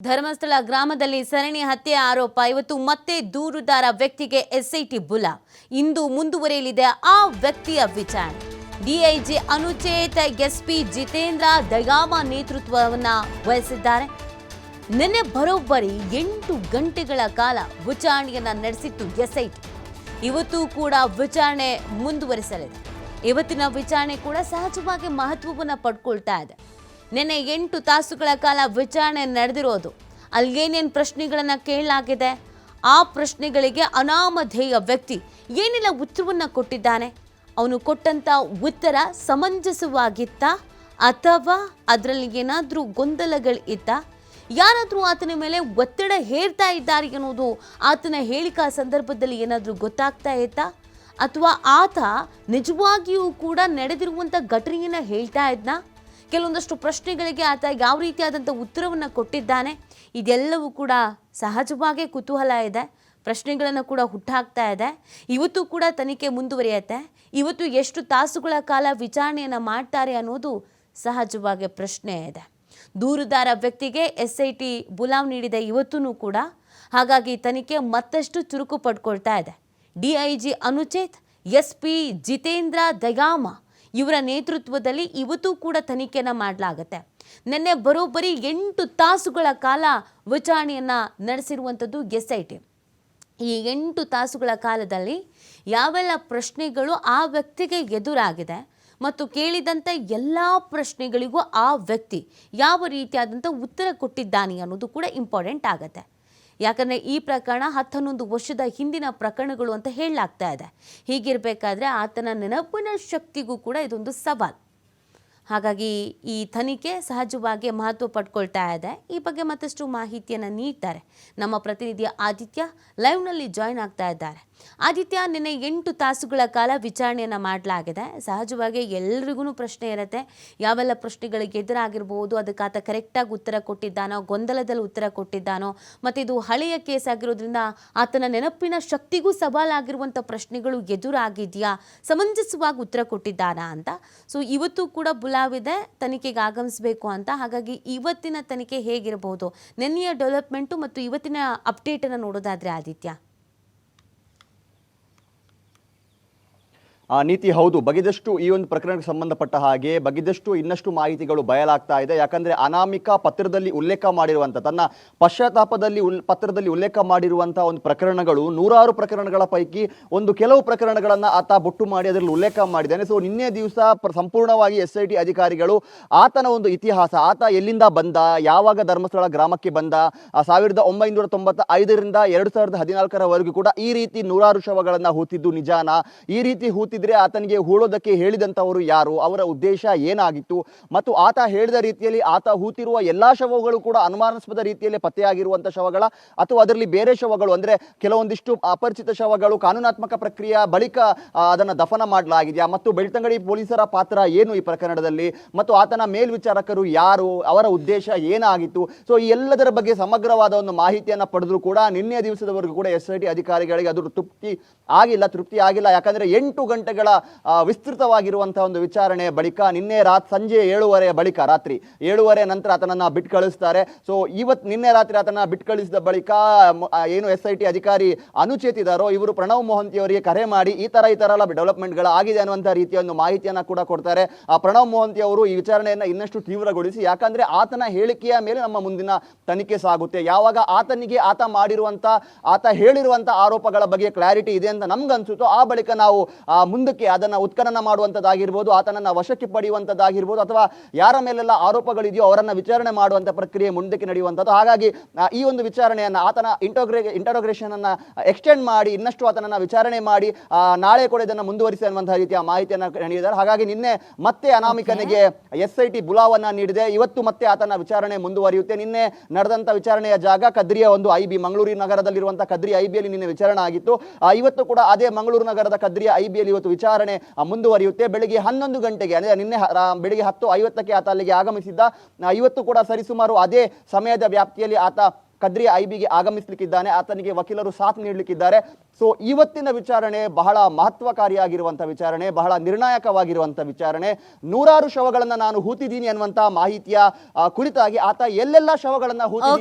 ಧರ್ಮಸ್ಥಳ ಗ್ರಾಮದಲ್ಲಿ ಸರಣಿ ಹತ್ಯೆ ಆರೋಪ ಇವತ್ತು ಮತ್ತೆ ದೂರುದಾರ ವ್ಯಕ್ತಿಗೆ ಎಸ್ಐಟಿ ಬುಲಾ. ಇಂದು ಮುಂದುವರಿಯಲಿದೆ ಆ ವ್ಯಕ್ತಿಯ ವಿಚಾರಣೆ. ಡಿಐಜಿ ಅನುಚೇತ್ ಎಸ್ಪಿ ಜಿತೇಂದ್ರ ದಯಾಮ ನೇತೃತ್ವವನ್ನು ವಹಿಸಿದ್ದಾರೆ. ನಿನ್ನೆ ಬರೋಬ್ಬರಿ 8 ಗಂಟೆಗಳ ಕಾಲ ವಿಚಾರಣೆಯನ್ನ ನಡೆಸಿತ್ತು ಎಸ್ಐಟಿ. ಇವತ್ತು ಕೂಡ ವಿಚಾರಣೆ ಮುಂದುವರಿಸಲಿದೆ. ಇವತ್ತಿನ ವಿಚಾರಣೆ ಕೂಡ ಸಹಜವಾಗಿ ಮಹತ್ವವನ್ನು ಪಡ್ಕೊಳ್ತಾ ಇದೆ. ನಿನ್ನೆ 8 ತಾಸುಗಳ ಕಾಲ ವಿಚಾರಣೆ ನಡೆದಿರೋದು. ಅಲ್ಲೇನೇನು ಪ್ರಶ್ನೆಗಳನ್ನು ಕೇಳಲಾಗಿದೆ, ಆ ಪ್ರಶ್ನೆಗಳಿಗೆ ಅನಾಮಧೇಯ ವ್ಯಕ್ತಿ ಏನೆಲ್ಲ ಉತ್ತರವನ್ನು ಕೊಟ್ಟಿದ್ದಾನೆ, ಅವನು ಕೊಟ್ಟಂಥ ಉತ್ತರ ಸಮಂಜಸವಾಗಿತ್ತ ಅಥವಾ ಅದರಲ್ಲಿ ಏನಾದರೂ ಗೊಂದಲಗಳಿತ್ತ, ಯಾರಾದರೂ ಆತನ ಮೇಲೆ ಒತ್ತಡ ಹೇರ್ತಾ ಇದ್ದಾರೆ ಅನ್ನೋದು ಆತನ ಹೇಳಿಕಾ ಸಂದರ್ಭದಲ್ಲಿ ಏನಾದರೂ ಗೊತ್ತಾಗ್ತಾ ಇತ್ತಾ, ಅಥವಾ ಆತ ನಿಜವಾಗಿಯೂ ಕೂಡ ನಡೆದಿರುವಂಥ ಘಟನೆಯನ್ನು ಹೇಳ್ತಾ ಇದ್ನಾ, ಕೆಲವೊಂದಷ್ಟು ಪ್ರಶ್ನೆಗಳಿಗೆ ಆತ ಯಾವ ರೀತಿಯಾದಂಥ ಉತ್ತರವನ್ನು ಕೊಟ್ಟಿದ್ದಾನೆ, ಇದೆಲ್ಲವೂ ಕೂಡ ಸಹಜವಾಗಿ ಕುತೂಹಲ ಇದೆ. ಪ್ರಶ್ನೆಗಳನ್ನು ಕೂಡ ಹುಟ್ಟಾಕ್ತಾ ಇದೆ. ಇವತ್ತು ಕೂಡ ತನಿಖೆ ಮುಂದುವರಿಯುತ್ತೆ. ಇವತ್ತು ಎಷ್ಟು ತಾಸುಗಳ ಕಾಲ ವಿಚಾರಣೆಯನ್ನು ಮಾಡ್ತಾರೆ ಅನ್ನೋದು ಸಹಜವಾಗಿ ಪ್ರಶ್ನೆ ಇದೆ. ದೂರುದಾರ ವ್ಯಕ್ತಿಗೆ ಎಸ್ಐಟಿ ಬುಲಾವ್ ನೀಡಿದೆ ಇವತ್ತೂ ಕೂಡ. ಹಾಗಾಗಿ ತನಿಖೆ ಮತ್ತಷ್ಟು ಚುರುಕು ಪಡ್ಕೊಳ್ತಾ ಇದೆ. ಡಿಐಜಿ ಅನುಚೇತ್, ಎಸ್ಪಿ ಜಿತೇಂದ್ರ ದಯಾಮ ಇವರ ನೇತೃತ್ವದಲ್ಲಿ ಇವತ್ತು ಕೂಡ ತನಿಖೆಯನ್ನು ಮಾಡಲಾಗುತ್ತೆ. ನಿನ್ನೆ ಬರೋಬ್ಬರಿ 8 ತಾಸುಗಳ ಕಾಲ ವಿಚಾರಣೆಯನ್ನು ನಡೆಸಿರುವಂಥದ್ದು ಎಸ್ಐಟಿ. ಈ 8 ತಾಸುಗಳ ಕಾಲದಲ್ಲಿ ಯಾವೆಲ್ಲ ಪ್ರಶ್ನೆಗಳು ಆ ವ್ಯಕ್ತಿಗೆ ಎದುರಾಗಿದೆ ಮತ್ತು ಕೇಳಿದಂಥ ಎಲ್ಲ ಪ್ರಶ್ನೆಗಳಿಗೂ ಆ ವ್ಯಕ್ತಿ ಯಾವ ರೀತಿಯಾದಂಥ ಉತ್ತರ ಕೊಟ್ಟಿದ್ದಾನೆ ಅನ್ನೋದು ಕೂಡ ಇಂಪಾರ್ಟೆಂಟ್ ಆಗುತ್ತೆ. ಯಾಕಂದರೆ ಈ ಪ್ರಕರಣ 10-11 ವರ್ಷದ ಹಿಂದಿನ ಪ್ರಕರಣಗಳು ಅಂತ ಹೇಳಲಾಗ್ತಾ ಇದೆ. ಹೀಗಿರಬೇಕಾದ್ರೆ ಆತನ ನೆನಪಿನ ಶಕ್ತಿಗೂ ಕೂಡ ಇದೊಂದು ಸವಾಲು. ಹಾಗಾಗಿ ಈ ತನಿಖೆ ಸಹಜವಾಗಿ ಮಹತ್ವ ಪಡ್ಕೊಳ್ತಾ ಇದೆ. ಈ ಬಗ್ಗೆ ಮತ್ತಷ್ಟು ಮಾಹಿತಿಯನ್ನು ನೀಡ್ತಾರೆ ನಮ್ಮ ಪ್ರತಿನಿಧಿ ಆದಿತ್ಯ. ಲೈವ್ನಲ್ಲಿ ಜಾಯ್ನ್ ಆಗ್ತಾ ಇದ್ದಾರೆ. ಆದಿತ್ಯ, ನಿನ್ನೆ 8 ತಾಸುಗಳ ಕಾಲ ವಿಚಾರಣೆಯನ್ನು ಮಾಡಲಾಗಿದೆ. ಸಹಜವಾಗಿ ಎಲ್ರಿಗೂ ಪ್ರಶ್ನೆ ಇರುತ್ತೆ, ಯಾವೆಲ್ಲ ಪ್ರಶ್ನೆಗಳಿಗೆ ಎದುರಾಗಿರ್ಬೋದು, ಅದಕ್ಕೆ ಆತ ಕರೆಕ್ಟಾಗಿ ಉತ್ತರ ಕೊಟ್ಟಿದ್ದಾನೋ, ಗೊಂದಲದಲ್ಲಿ ಉತ್ತರ ಕೊಟ್ಟಿದ್ದಾನೋ, ಮತ್ತು ಇದು ಹಳೆಯ ಕೇಸ್ ಆಗಿರೋದ್ರಿಂದ ಆತನ ನೆನಪಿನ ಶಕ್ತಿಗೂ ಸವಾಲಾಗಿರುವಂಥ ಪ್ರಶ್ನೆಗಳು ಎದುರಾಗಿದೆಯಾ, ಸಮಂಜಸವಾಗಿ ಉತ್ತರ ಕೊಟ್ಟಿದ್ದಾನಾ ಅಂತ. ಸೊ ಇವತ್ತು ಕೂಡ ಬುಲಾವಿದೆ ತನಿಖೆಗೆ ಆಗಮಿಸಬೇಕು ಅಂತ. ಹಾಗಾಗಿ ಇವತ್ತಿನ ತನಿಖೆ ಹೇಗಿರಬಹುದು, ನಿನ್ನೆಯ ಡೆವಲಪ್ಮೆಂಟು ಮತ್ತು ಇವತ್ತಿನ ಅಪ್ಡೇಟನ್ನು ನೋಡೋದಾದ್ರೆ ಆದಿತ್ಯ? ನೀತಿ ಹೌದು, ಬಗೆದಷ್ಟು ಈ ಒಂದು ಪ್ರಕರಣಕ್ಕೆ ಸಂಬಂಧಪಟ್ಟ ಹಾಗೆ ಬಗೆದಷ್ಟು ಇನ್ನಷ್ಟು ಮಾಹಿತಿಗಳು ಬಯಲಾಗ್ತಾ ಇದೆ. ಯಾಕಂದರೆ ಅನಾಮಿಕ ಪತ್ರದಲ್ಲಿ ಉಲ್ಲೇಖ ಮಾಡಿರುವಂಥ, ತನ್ನ ಪಶ್ಚಾತ್ತಾಪದಲ್ಲಿ ಪತ್ರದಲ್ಲಿ ಉಲ್ಲೇಖ ಮಾಡಿರುವಂಥ ಒಂದು ಪ್ರಕರಣಗಳು 100 ಪ್ರಕರಣಗಳ ಪೈಕಿ ಒಂದು ಕೆಲವು ಪ್ರಕರಣಗಳನ್ನು ಆತ ಬೊಟ್ಟು ಮಾಡಿ ಅದರಲ್ಲಿ ಉಲ್ಲೇಖ ಮಾಡಿದ್ದಾನೆ. ಸೊ ನಿನ್ನೆ ದಿವಸ ಸಂಪೂರ್ಣವಾಗಿ SIT ಅಧಿಕಾರಿಗಳು ಆತನ ಒಂದು ಇತಿಹಾಸ, ಆತ ಎಲ್ಲಿಂದ ಬಂದ, ಯಾವಾಗ ಧರ್ಮಸ್ಥಳ ಗ್ರಾಮಕ್ಕೆ ಬಂದ, 1995ರಿಂದ 2014ರವರೆಗೂ ಕೂಡ ಈ ರೀತಿ 100 ಶವಗಳನ್ನು ಹೂತಿದ್ದು ನಿಜಾನ, ಈ ರೀತಿ ಆತನಿಗೆ ಹೂಳೋದಕ್ಕೆ ಹೇಳಿದಂಥವರು ಯಾರು, ಅವರ ಉದ್ದೇಶ ಏನಾಗಿತ್ತು, ಮತ್ತು ಆತ ಹೇಳಿದ ರೀತಿಯಲ್ಲಿ ಆತ ಹೂತಿರುವ ಎಲ್ಲಾ ಶವಗಳು ಕೂಡ ಅನುಮಾನಾಸ್ಪದ ರೀತಿಯಲ್ಲಿ ಪತ್ತೆಯಾಗಿರುವಂಥ ಶವಗಳ ಅಥವಾ ಅದರಲ್ಲಿ ಬೇರೆ ಶವಗಳು, ಅಂದರೆ ಕೆಲವೊಂದಿಷ್ಟು ಅಪರಿಚಿತ ಶವಗಳು ಕಾನೂನಾತ್ಮಕ ಪ್ರಕ್ರಿಯೆಯ ಬಳಿಕ ಅದನ್ನು ದಫನ ಮಾಡಲಾಗಿದೆಯಾ, ಮತ್ತು ಬೆಳ್ತಂಗಡಿ ಪೊಲೀಸರ ಪಾತ್ರ ಏನು ಈ ಪ್ರಕರಣದಲ್ಲಿ, ಮತ್ತು ಆತನ ಮೇಲ್ವಿಚಾರಕರು ಯಾರು, ಅವರ ಉದ್ದೇಶ ಏನಾಗಿತ್ತು. ಸೊ ಈ ಎಲ್ಲದರ ಬಗ್ಗೆ ಸಮಗ್ರವಾದ ಒಂದು ಮಾಹಿತಿಯನ್ನು ಪಡೆದರೂ ಕೂಡ ನಿನ್ನೆ ದಿವಸದವರೆಗೂ ಕೂಡ SIT ಅಧಿಕಾರಿಗಳಿಗೆ ಅದು ತೃಪ್ತಿ ಆಗಿಲ್ಲ. ಯಾಕಂದರೆ 8 ಗಂಟೆಗಳ ವಿಸ್ತೃತವಾಗಿರುವಂತಹ ಒಂದು ವಿಚಾರಣೆ ಬಳಿಕ ನಿನ್ನೆ ಸಂಜೆ 7:30 ಬಳಿಕ, ರಾತ್ರಿ 7:30 ನಂತರ ಆತನನ್ನ ಬಿಟ್ಟು ಕಳಿಸ್ತಾರೆ. ಸೊ ನಿನ್ನೆ ರಾತ್ರಿ ಆತನ ಬಿಟ್ಟು ಕಳಿಸಿದ ಬಳಿಕ ಏನು SIT ಅಧಿಕಾರಿ ಅನುಚೇತ್ ಇದ್ದಾರೋ ಇವರು ಪ್ರಣವ್ ಮೊಹಂತಿ ಅವರಿಗೆ ಕರೆ ಮಾಡಿ ಈ ತರ ಎಲ್ಲ ಡೆವಲಪ್ಮೆಂಟ್ಗಳು ಆಗಿದೆ ಅನ್ನುವಂಥ ರೀತಿಯ ಒಂದು ಮಾಹಿತಿಯನ್ನು ಕೂಡ ಕೊಡ್ತಾರೆ. ಪ್ರಣವ್ ಮೊಹಂತಿ ಅವರು ಈ ವಿಚಾರಣೆಯನ್ನು ಇನ್ನಷ್ಟು ತೀವ್ರಗೊಳಿಸಿ, ಯಾಕಂದ್ರೆ ಆತನ ಹೇಳಿಕೆಯ ಮೇಲೆ ನಮ್ಮ ಮುಂದಿನ ತನಿಖೆ ಸಾಗುತ್ತೆ, ಯಾವಾಗ ಆತ ಮಾಡಿರುವಂತ, ಆತ ಹೇಳಿರುವಂತ ಆರೋಪಗಳ ಬಗ್ಗೆ ಕ್ಲಾರಿಟಿ ಇದೆ ಅಂತ ನಮ್ಗನ್ಸುತ್ತೋ ಆ ಬಳಿಕ ನಾವು ಮುಂದಕ್ಕೆ ಅದನ್ನ ಉತ್ಖನನ ಮಾಡುವಂಥದ್ದಾಗಿರ್ಬೋದು, ಆತನನ್ನ ವಶಕ್ಕೆ ಪಡೆಯುವಂಥದ್ದಾಗಿರ್ಬೋದು, ಅಥವಾ ಯಾರ ಮೇಲೆಲ್ಲ ಆರೋಪಗಳಿದೆಯೋ ಅವರನ್ನ ವಿಚಾರಣೆ ಮಾಡುವಂಥ ಪ್ರಕ್ರಿಯೆ ಮುಂದಕ್ಕೆ ನಡೆಯುವಂಥದ್ದು. ಹಾಗಾಗಿ ಈ ಒಂದು ವಿಚಾರಣೆಯನ್ನು, ಆತನ ಇಂಟರೋಗ್ರೇಷನ್ ಅನ್ನ ಎಕ್ಸ್ಟೆಂಡ್ ಮಾಡಿ ಇನ್ನಷ್ಟು ಆತನನ್ನ ವಿಚಾರಣೆ ಮಾಡಿ ನಾಳೆ ಕೂಡ ಇದನ್ನು ಮುಂದುವರಿಸಿ ಅನ್ನುವಂತಹ ರೀತಿಯ ಮಾಹಿತಿಯನ್ನು ನೀಡಿದ್ದಾರೆ. ಹಾಗಾಗಿ ನಿನ್ನೆ ಮತ್ತೆ ಅನಾಮಿಕನಿಗೆ SIT ಬುಲಾವನ್ನ ನೀಡಿದೆ. ಇವತ್ತು ಮತ್ತೆ ಆತನ ವಿಚಾರಣೆ ಮುಂದುವರಿಯುತ್ತೆ. ನಿನ್ನೆ ನಡೆದಂತ ವಿಚಾರಣೆಯ ಜಾಗ ಕದ್ರಿಯ ಒಂದು IB, ಮಂಗಳೂರು ನಗರದಲ್ಲಿರುವಂತಹ ಕದ್ರಿ IBಯಲ್ಲಿ ನಿನ್ನೆ ವಿಚಾರಣೆ ಆಗಿತ್ತು. ಇವತ್ತು ಕೂಡ ಅದೇ ಮಂಗಳೂರು ನಗರದ ಕದ್ರಿಯ IBಯಲ್ಲಿ ಇವತ್ತು ವಿಚಾರಣೆ ಮುಂದುವರಿಯುತ್ತೆ. ಬೆಳಿಗ್ಗೆ 11 ಗಂಟೆಗೆ, ಅಂದರೆ ನಿನ್ನೆ ಬೆಳಿಗ್ಗೆ 10:50ಕ್ಕೆ ಆತ ಅಲ್ಲಿಗೆ ಆಗಮಿಸಿದ್ದ. ಇವತ್ತು ಕೂಡ ಸರಿಸುಮಾರು ಅದೇ ಸಮಯದ ವ್ಯಾಪ್ತಿಯಲ್ಲಿ ಆತ ಕದ್ರಿ IBಗೆ ಆಗಮಿಸಲಿಕ್ಕಿದ್ದಾನೆ. ಆತನಿಗೆ ವಕೀಲರು ಸಾಥ್ ನೀಡಲಿಕ್ಕಿದ್ದಾರೆ. ಸೊ ಇವತ್ತಿನ ವಿಚಾರಣೆ ಬಹಳ ಮಹತ್ವಕಾರಿಯಾಗಿರುವಂಥ ವಿಚಾರಣೆ, ಬಹಳ ನಿರ್ಣಾಯಕವಾಗಿರುವಂಥ ವಿಚಾರಣೆ. 100 ಶವಗಳನ್ನು ನಾನು ಹೂತಿದ್ದೀನಿ ಅನ್ನುವಂಥ ಮಾಹಿತಿಯ ಕುರಿತಾಗಿ ಆತ ಎಲ್ಲೆಲ್ಲ ಶವಗಳನ್ನು ಹೂತಿದ್ದೀನಿ